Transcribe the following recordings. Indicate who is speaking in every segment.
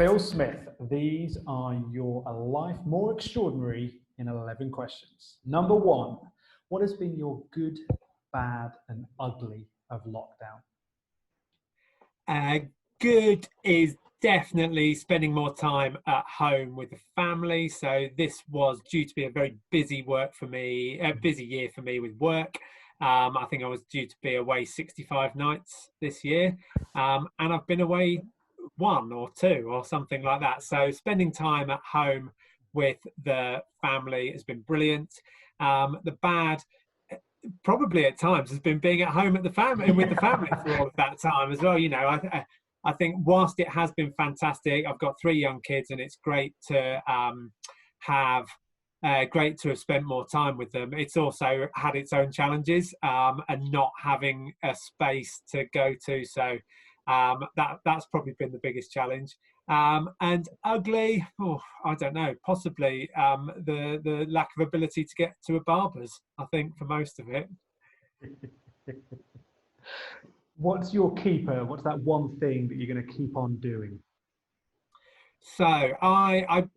Speaker 1: Phil Smith, these are your A Life More Extraordinary in 11 questions. Number one, what has been your good, bad, and ugly of lockdown?
Speaker 2: Good is definitely spending more time at home with the family. So this was due to be a very busy busy year for me with work. I think I was due to be away 65 nights this year, and I've been away one or two or something like that. So spending time at home with the family has been brilliant. The bad, probably at times, has been being at home at the family with the family for all of that time as well. I think whilst it has been fantastic, I've got 3 young kids, and it's great to have spent more time with them. It's also had its own challenges, and not having a space to go to. So that's probably been the biggest challenge. And ugly, I don't know, possibly the lack of ability to get to a barber's, I think, for most of it.
Speaker 1: What's your keeper? What's that one thing that you're going to keep on doing?
Speaker 2: So I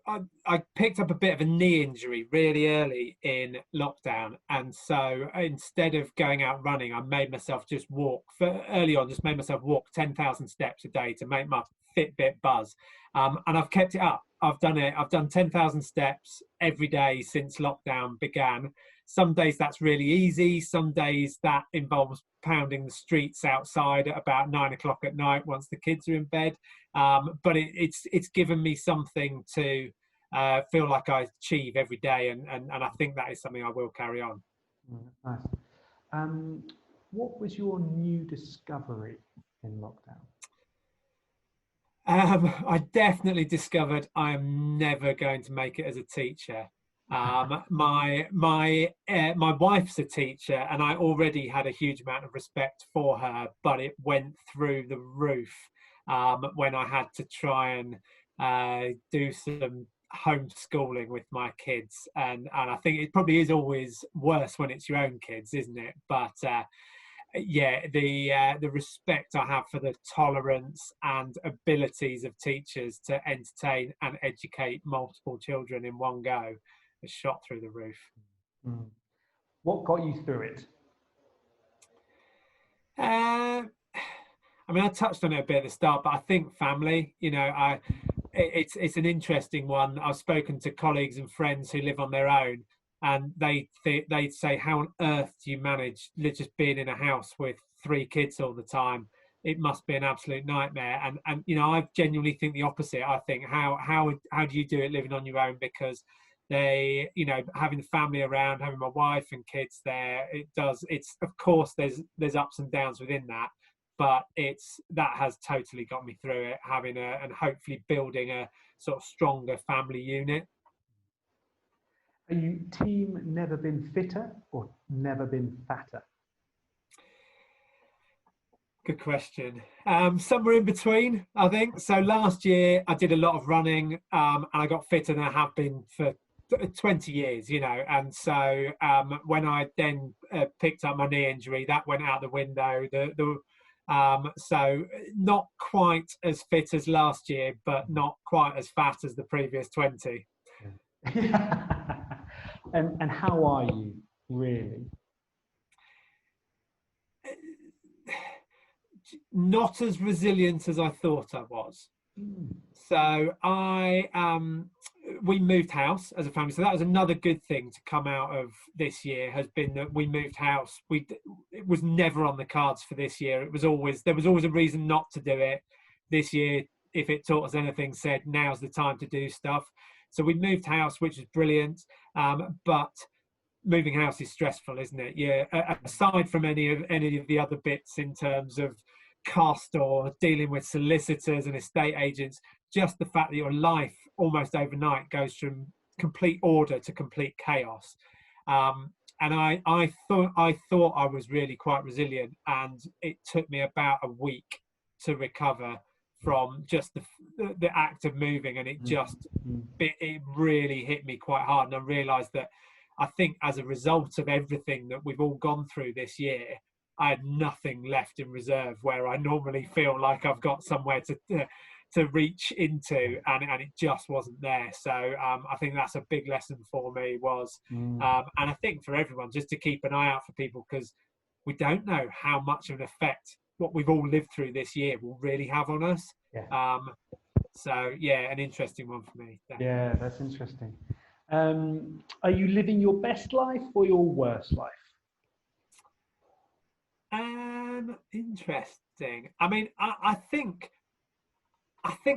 Speaker 2: picked up a bit of a knee injury really early in lockdown, and so instead of going out running, I made myself just walk 10,000 steps a day to make my Fitbit buzz, and I've kept it up. I've done 10,000 steps every day since lockdown began. Some days that's really easy. Some days that involves pounding the streets outside at about 9 o'clock at night once the kids are in bed. But it's given me something to feel like I achieve every day, and I think that is something I will carry on.
Speaker 1: Nice. What was your new discovery in lockdown?
Speaker 2: I definitely discovered I am never going to make it as a teacher. My wife's a teacher, and I already had a huge amount of respect for her, but it went through the roof when I had to try and do some homeschooling with my kids, and I think it probably is always worse when it's your own kids, isn't it? But the respect I have for the tolerance and abilities of teachers to entertain and educate multiple children in one go has shot through the roof.
Speaker 1: What got you through it?
Speaker 2: I touched on it a bit at the start, but I think family. It's an interesting one. I've spoken to colleagues and friends who live on their own, and they'd say, how on earth do you manage just being in a house with 3 kids all the time? It must be an absolute nightmare. And I genuinely think the opposite. I think how do you do it living on your own? Because having the family around, having my wife and kids there, it's of course there's ups and downs within that, but that has totally got me through it, and hopefully building a sort of stronger family unit.
Speaker 1: Are you team never been fitter or never been fatter?
Speaker 2: Good question. Somewhere in between, I think. So last year I did a lot of running, and I got fitter than I have been for 20 years, and so when I then picked up my knee injury, that went out the window. So not quite as fit as last year, but not quite as fat as the previous 20.
Speaker 1: And how are you really?
Speaker 2: Not as resilient as I thought I was. So we moved house as a family. So that was another good thing to come out of this year, has been that we moved house. It was never on the cards for this year. There was always a reason not to do it. This year, if it taught us anything, said now's the time to do stuff. So we moved house, which is brilliant. But moving house is stressful, isn't it? Yeah. Aside from any of the other bits in terms of cost or dealing with solicitors and estate agents, just the fact that your life almost overnight goes from complete order to complete chaos. And I thought I was really quite resilient, and it took me about a week to recover from just the act of moving, and it really hit me quite hard. And I realized that I think as a result of everything that we've all gone through this year, I had nothing left in reserve, where I normally feel like I've got somewhere to reach into, and it just wasn't there. So I think that's a big lesson for me was, and I think for everyone, just to keep an eye out for people, because we don't know how much of an effect what we've all lived through this year will really have on us. So yeah, an interesting one for me. Definitely.
Speaker 1: Yeah, that's interesting. Are you living your best life or your worst life?
Speaker 2: Interesting. I mean, I think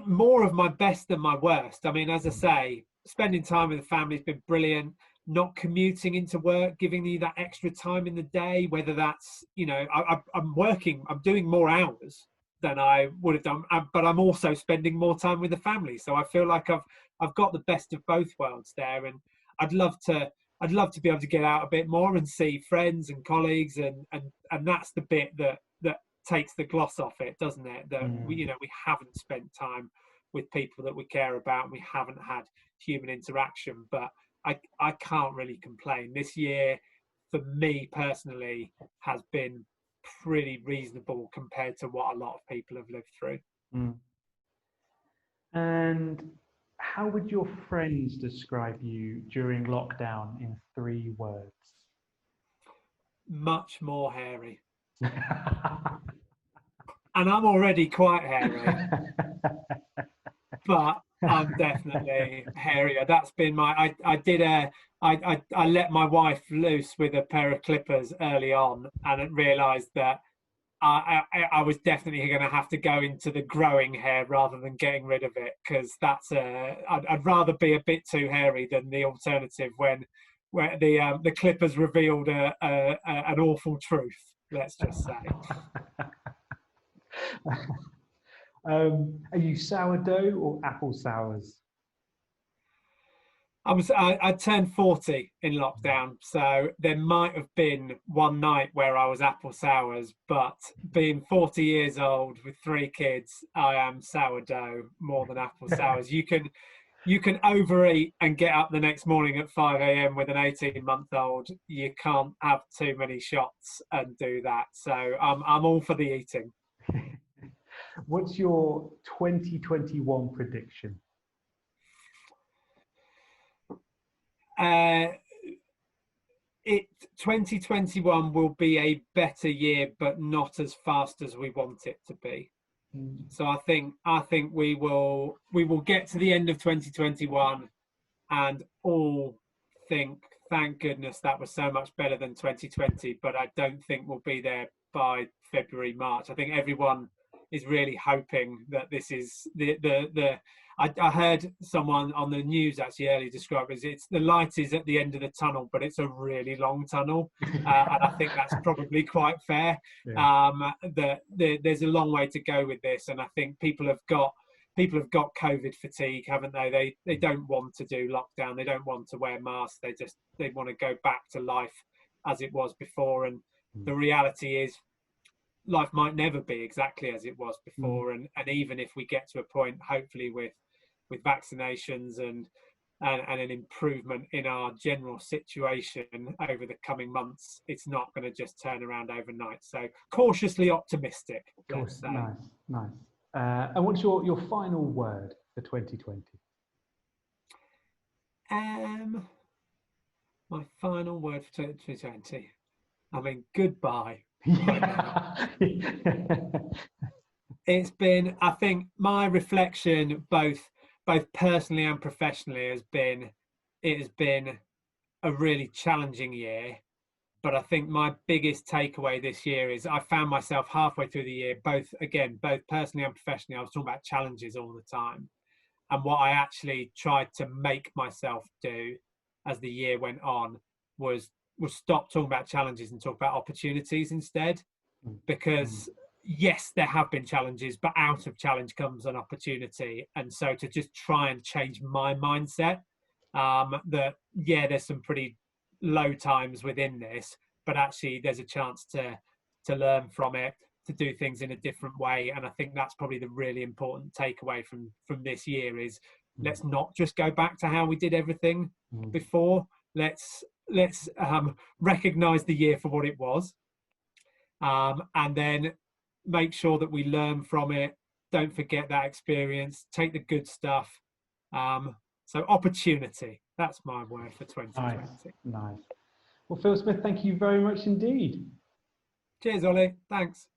Speaker 2: more of my best than my worst. I mean, as I say, spending time with the family has been brilliant. Not commuting into work, giving you that extra time in the day, whether that's, I'm working, I'm doing more hours than I would have done, but I'm also spending more time with the family. So I feel like I've got the best of both worlds there, and I'd love to be able to get out a bit more and see friends and colleagues, and that's the bit that takes the gloss off it, doesn't it? That we haven't spent time with people that we care about. We haven't had human interaction, but I can't really complain. This year, for me personally, has been pretty reasonable compared to what a lot of people have lived through.
Speaker 1: And how would your friends describe you during lockdown in 3 words?
Speaker 2: Much more hairy. And I'm already quite hairy, but I'm definitely hairier. That's been I let my wife loose with a pair of clippers early on, and realised that I was definitely going to have to go into the growing hair rather than getting rid of it, because I'd rather be a bit too hairy than the alternative where the clippers revealed an awful truth. Let's just say.
Speaker 1: Are you sourdough or apple sours?
Speaker 2: I turned 40 in lockdown, so there might have been one night where I was apple sours, but being 40 years old with 3 kids, I am sourdough more than apple sours. You can overeat and get up the next morning at 5 a.m. with an 18-month-old. You can't have too many shots and do that. So I'm all for the eating.
Speaker 1: What's your 2021 prediction?
Speaker 2: 2021 will be a better year, but not as fast as we want it to be. So I think we will get to the end of 2021 and all think, thank goodness that was so much better than 2020, but I don't think we'll be there by February, March. I think everyone is really hoping that this is I heard someone on the news actually earlier describe it as it's the light is at the end of the tunnel, but it's a really long tunnel, and I think that's probably quite fair. There's a long way to go with this, and I think people have got COVID fatigue, haven't they? They don't want to do lockdown, they don't want to wear masks, they want to go back to life as it was before, and the reality is life might never be exactly as it was before, and even if we get to a point, hopefully with vaccinations and an improvement in our general situation over the coming months, it's not going to just turn around overnight. So cautiously optimistic.
Speaker 1: Nice. And what's your final word for 2020?
Speaker 2: My final word for 2020. I mean, goodbye. It's been, I think, my reflection both personally and professionally has been a really challenging year, but I think my biggest takeaway this year is I found myself halfway through the year, both personally and professionally, I was talking about challenges all the time, and what I actually tried to make myself do as the year went on was stop talking about challenges and talk about opportunities instead, because yes, there have been challenges, but out of challenge comes an opportunity. And so to just try and change my mindset, there's some pretty low times within this, but actually there's a chance to learn from it, to do things in a different way. And I think that's probably the really important takeaway from this year is let's not just go back to how we did everything before. Let's recognize the year for what it was, and then make sure that we learn from it, don't forget that experience. Take the good stuff. So opportunity, that's my word for 2020.
Speaker 1: Nice. Well, Phil Smith, thank you very much indeed.
Speaker 2: Cheers, Ollie. Thanks.